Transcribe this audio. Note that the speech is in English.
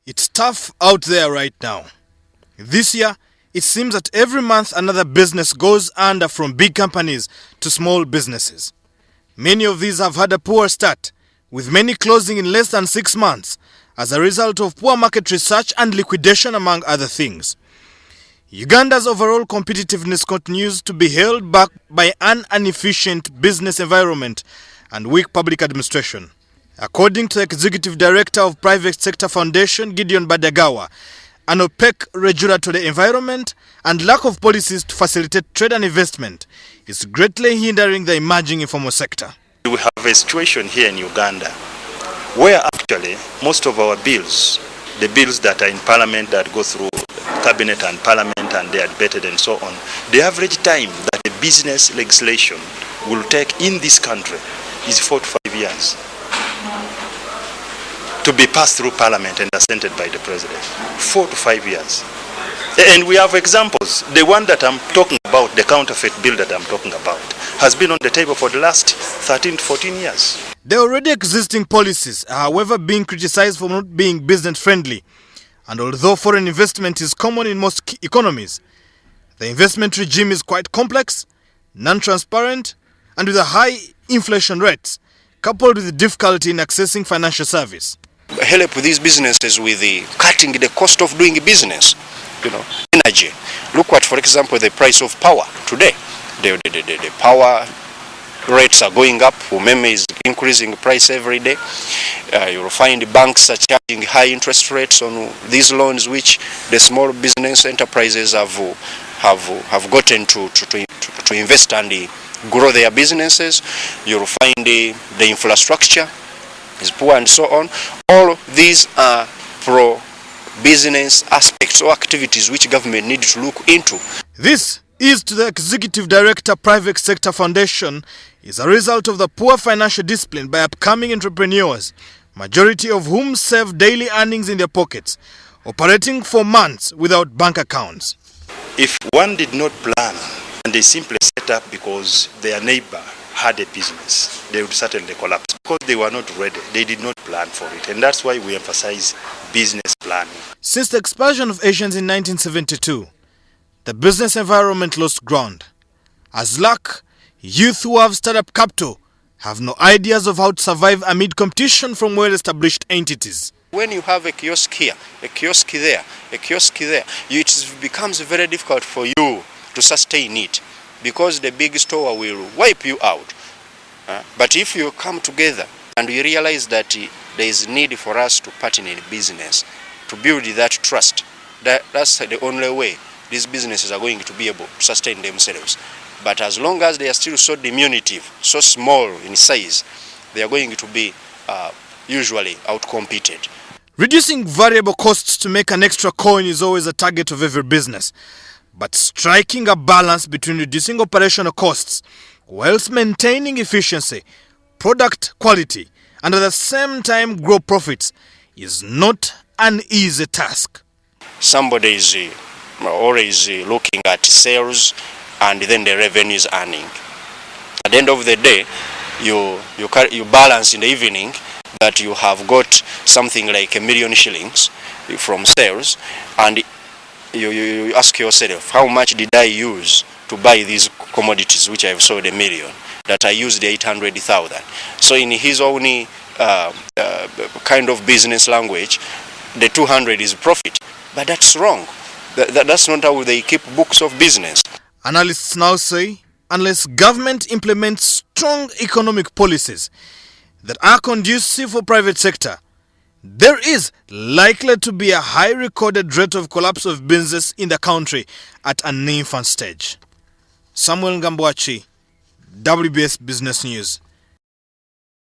It's tough out there right now. This year, it seems that every month another business goes under, from big companies to small businesses. Many of these have had a poor start, with many closing in less than 6 months as a result of poor market research and liquidation, among other things. Uganda's overall competitiveness continues to be held back by an inefficient business environment and weak public administration. According to the Executive Director of Private Sector Foundation, Gideon Badagawa, an opaque regulatory environment and lack of policies to facilitate trade and investment is greatly hindering the emerging informal sector. We have a situation here in Uganda where actually most of our bills, the bills that are in Parliament that go through Cabinet and Parliament and they are debated and so on, the average time that the business legislation will take in this country is 4 to 5 years to be passed through Parliament and assented by the President. 4 to 5 years. And we have examples. The one that I'm talking about, the counterfeit bill that I'm talking about, has been on the table for the last 13 to 14 years. The already existing policies are, however, being criticized for not being business-friendly. And although foreign investment is common in most economies, the investment regime is quite complex, non-transparent, and with a high inflation rates, coupled with the difficulty in accessing financial service. Help these businesses with cutting the cost of doing business. Energy. Look at, for example, the price of power today. The power rates are going up. Umeme is increasing price every day. You'll find banks are charging high interest rates on these loans, which the small business enterprises have gotten to invest and grow their businesses. You'll find the infrastructure is poor and so on. All these are pro-business aspects or activities which government needs to look into. This is, to the Executive Director, Private Sector Foundation, is a result of the poor financial discipline by upcoming entrepreneurs, majority of whom save daily earnings in their pockets, operating for months without bank accounts. If one did not plan and they simply set up because their neighbor had a business, they would certainly collapse because they were not ready. They did not plan for it, and that's why we emphasize business planning. Since the expulsion of Asians in 1972, the business environment lost ground. As luck, youth who have startup capital have no ideas of how to survive amid competition from well-established entities. When you have a kiosk here, a kiosk there, a kiosk there, it becomes very difficult for you to sustain it because the big store will wipe you out. But if you come together and we realize that there is need for us to partner in business, to build that trust, that's the only way these businesses are going to be able to sustain themselves. But as long as they are still so diminutive, so small in size, they are going to be usually outcompeted. Reducing variable costs to make an extra coin is always a target of every business. But striking a balance between reducing operational costs whilst maintaining efficiency, product quality, and at the same time grow profits is not an easy task. Somebody is always looking at sales and then the revenues earning. At the end of the day, you balance in the evening that you have got something like 1 million shillings from sales, and you ask yourself, how much did I use to buy these commodities which I have sold 1 million, that I used 800,000. So in his own kind of business language, the 200 is profit. But that's wrong. That's not how they keep books of business. Analysts now say, unless government implements strong economic policies that are conducive for private sector, there is likely to be a high recorded rate of collapse of business in the country at an infant stage. Samuel Ngambwachi, WBS Business News.